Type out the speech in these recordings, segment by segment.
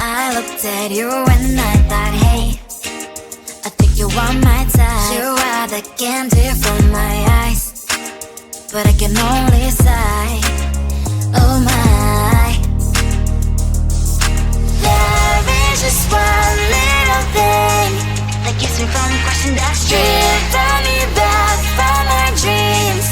I looked at you and I thought, hey, I think you are my type. You are the candy from my eyes, but I can only sigh, oh my. There is just one little thing that keeps me from crossing that street, drive me back from my dreams.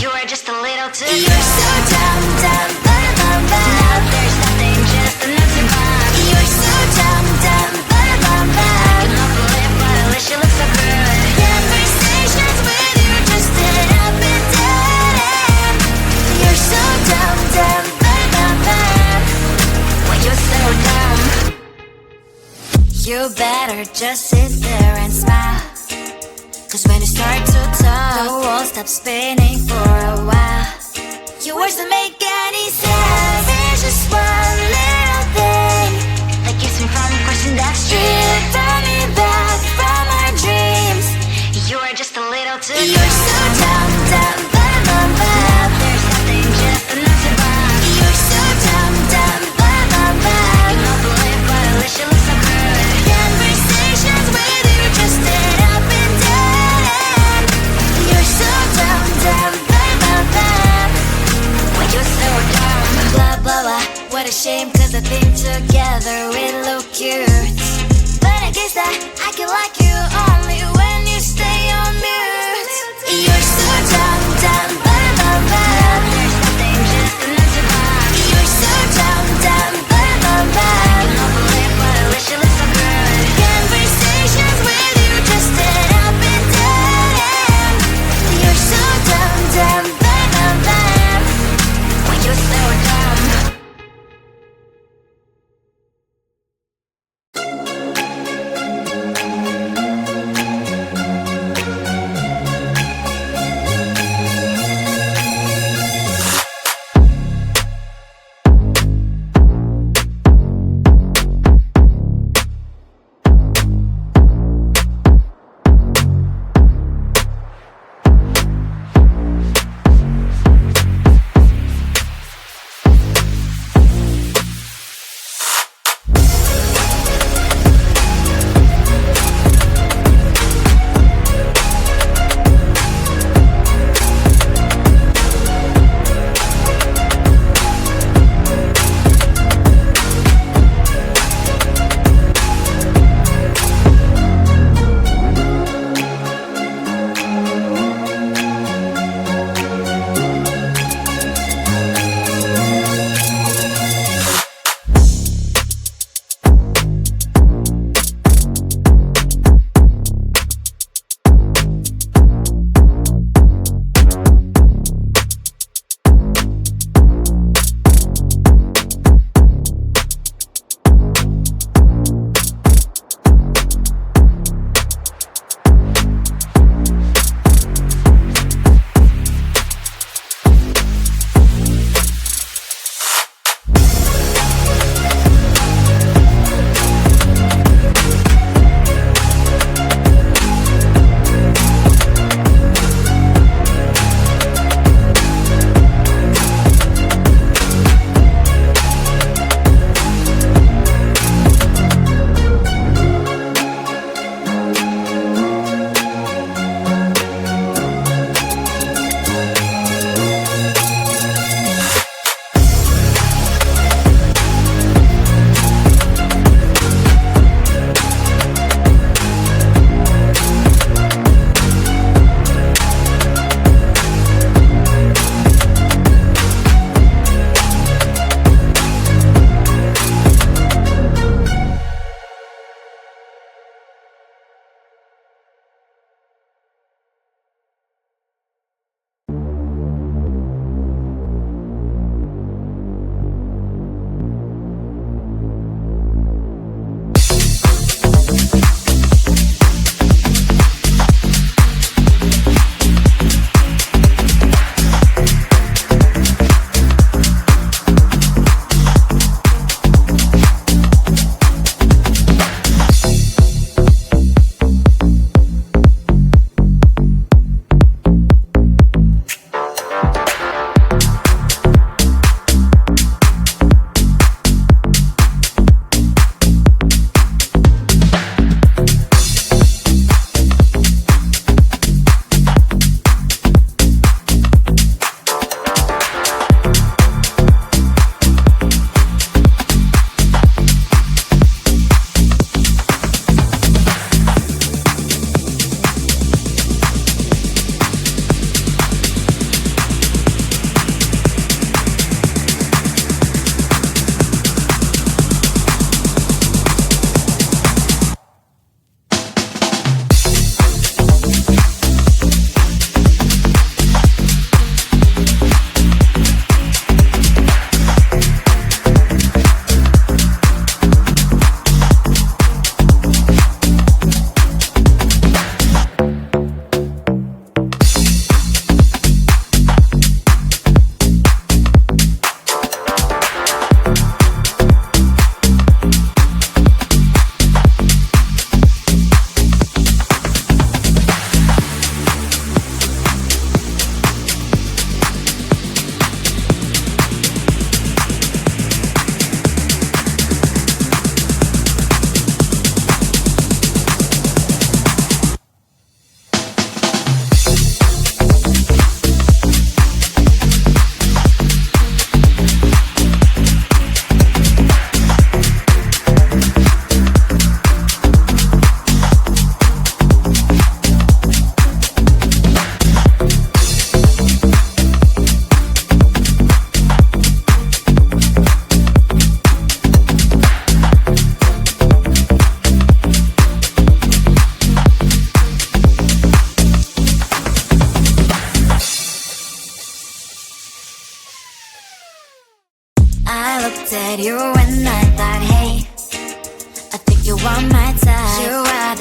You are just a little too close. You're so dumb, dumb, bum, bum. Now there's nothing, just enough to bomb. You're so dumb, dumb, bum, bum. I can offer it, but at least you look so good. Conversations with you just end up in dead end. You're so dumb, dumb, bum. When you're so dumb, you better just sit there and smile, 'cause when you start to talk, the world stops spinning for a while. Your words don't make any sense. There's just one little thing that keeps me from crossing that street, drive me back from our dreams. You are just a little too close. You're so dumb, dumb, bum. There's nothing, just enough to bomb. You're so dumb, dumb, bum. I can believe, but at least you look so good. Conversations with you just end up in dead end. You're so dumb, dumb, bum. When you're so dumb, blah, blah, blah. What a shame, 'cause I think together we look cute, but I guess that I can like you only when you stay on mute. You're so dumb, dumb, bum. There's nothing, just enough to bomb. You're so dumb, dumb, bum. I can believe, but at least you look so good. Conversations with you just end up in dead end. You're so dumb, dumb, bum. When you're so dumb.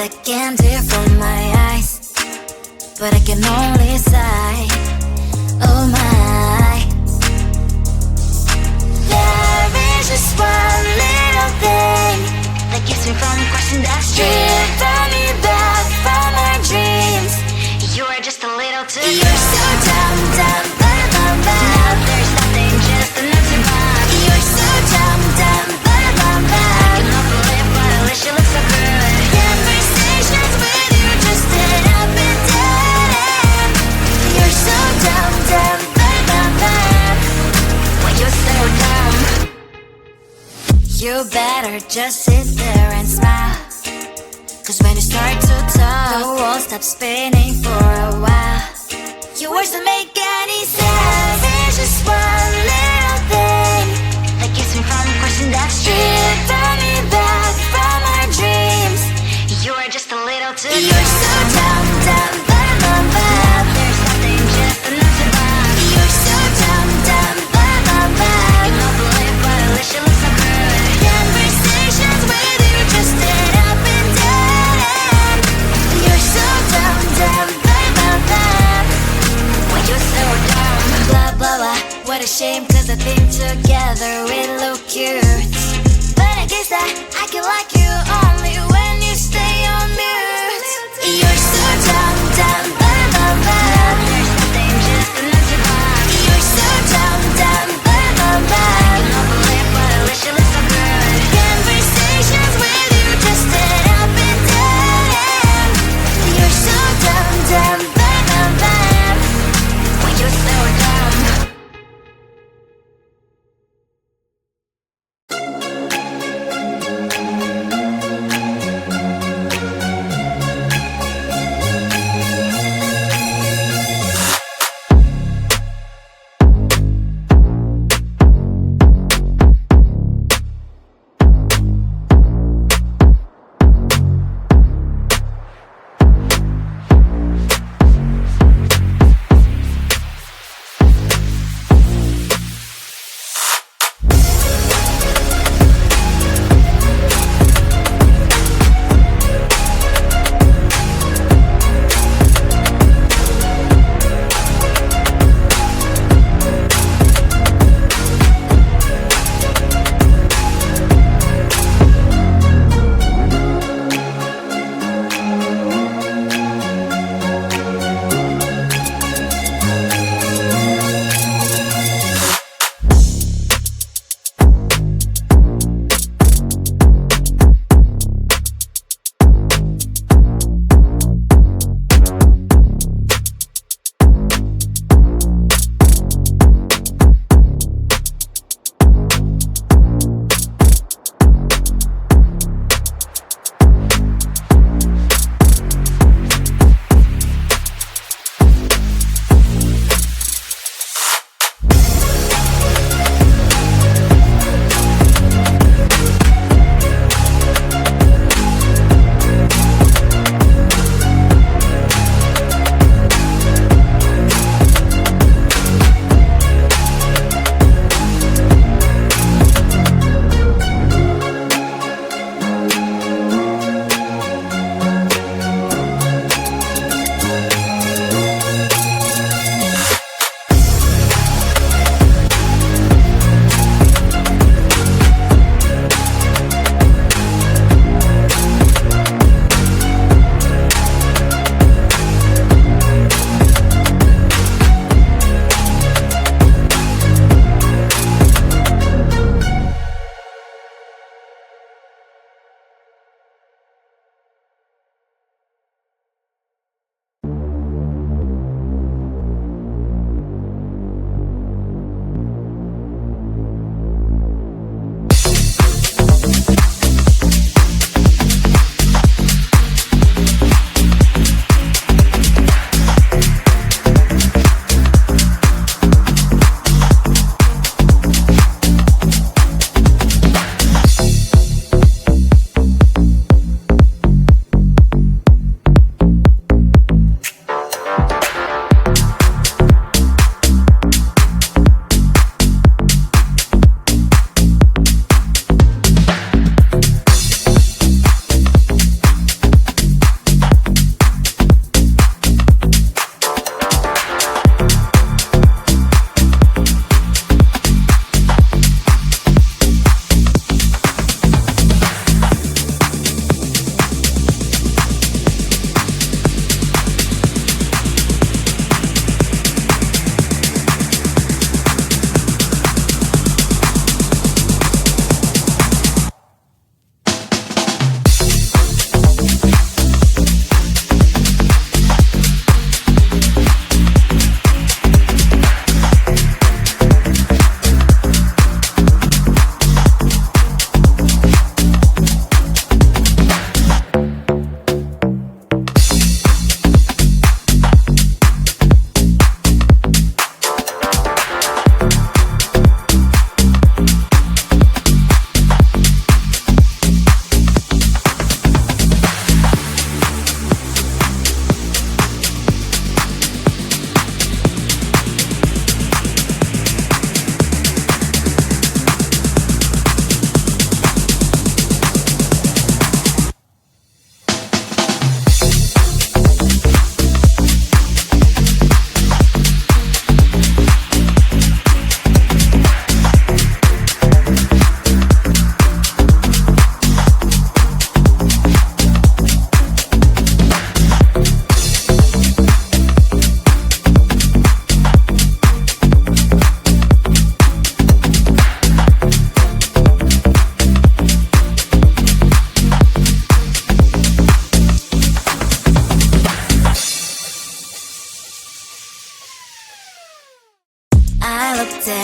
that can't tear from my eyes, but I can only sigh. Oh my, there is just one little thing that keeps me from crossing that street, driven me back from my dreams. You are just a little too close. You're so dumb, dumb, but now there's nothing, just an empty box. You're so dumb, dumb, but I cannot believe, but at least you look so good. Conversations with you just end up in dead end. You're so dumb, dumb, but when you're so dumb, you better just sit there and smile, 'cause when you start to talk, the world stops spinning for a while. Your words don't make any sense. There's just one little thing that keeps me from crossing that street, driven me back from our dreams. You are just a little too close. You're so dumb, dumb, but there's nothing, just an empty box. You're so dumb, dumb, but I cannot believe, but at least you look so good. Conversations with you just end up in dead end. You're so dumb, dumb, but when you're so dumb. Blah, blah, blah, what a shame, 'cause I think together we look cute. But I guess that I can like you only when you stay on mute. You're so dumb, dumb, but there's nothing, just an empty box. You're so dumb, dumb, but I cannot believe, but at least you look so good. Conversations with you just end up in dead end. You're so dumb, dumb, but when you're so dumb.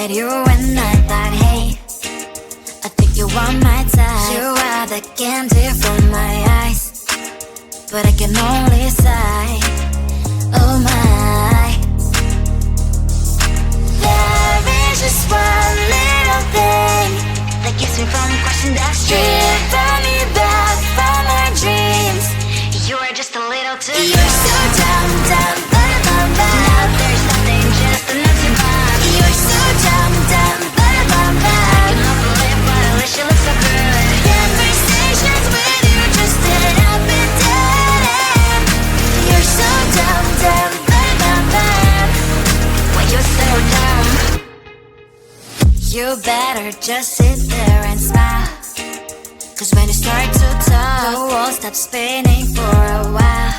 at you and I thought, hey, I think you are my type. You are the candy from my eyes, but I can only sigh, oh my. There is just one little thing that keeps me from crossing that street. Drive me back from my dreams. You are just a little too good. You're so dumb, dumb, but now there's nothing, just enough to buy. You're so dumb, dumb, but I cannot believe but at least you look so good. Conversations with you just end up in dead end. You're so dumb, dumb, but why you're so dumb. You better just sit there and smile, 'cause when you start to talk, the world stops spinning for a while.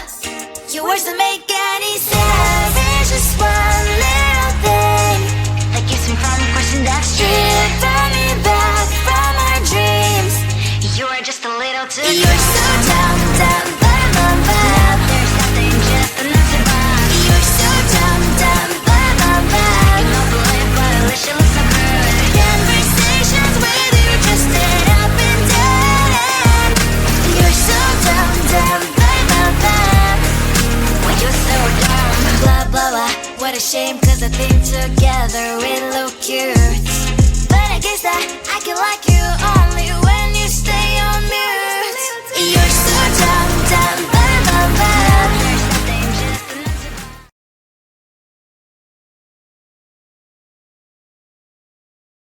Your words don't make any sense. There's just one little thing that keeps me from crossing that street. Turn me back from our dreams. You are just a little too good. You're so dumb, dumb, but now there's nothing, just enough to buy. You're so dumb, dumb, but I cannot believe but at least you look so good. Conversations with you just end up in dead end. You're so dumb, dumb, but why you're so dumb. Blah, blah, blah, what a shame, 'cause I think together we look cute. But I guess that I can like you all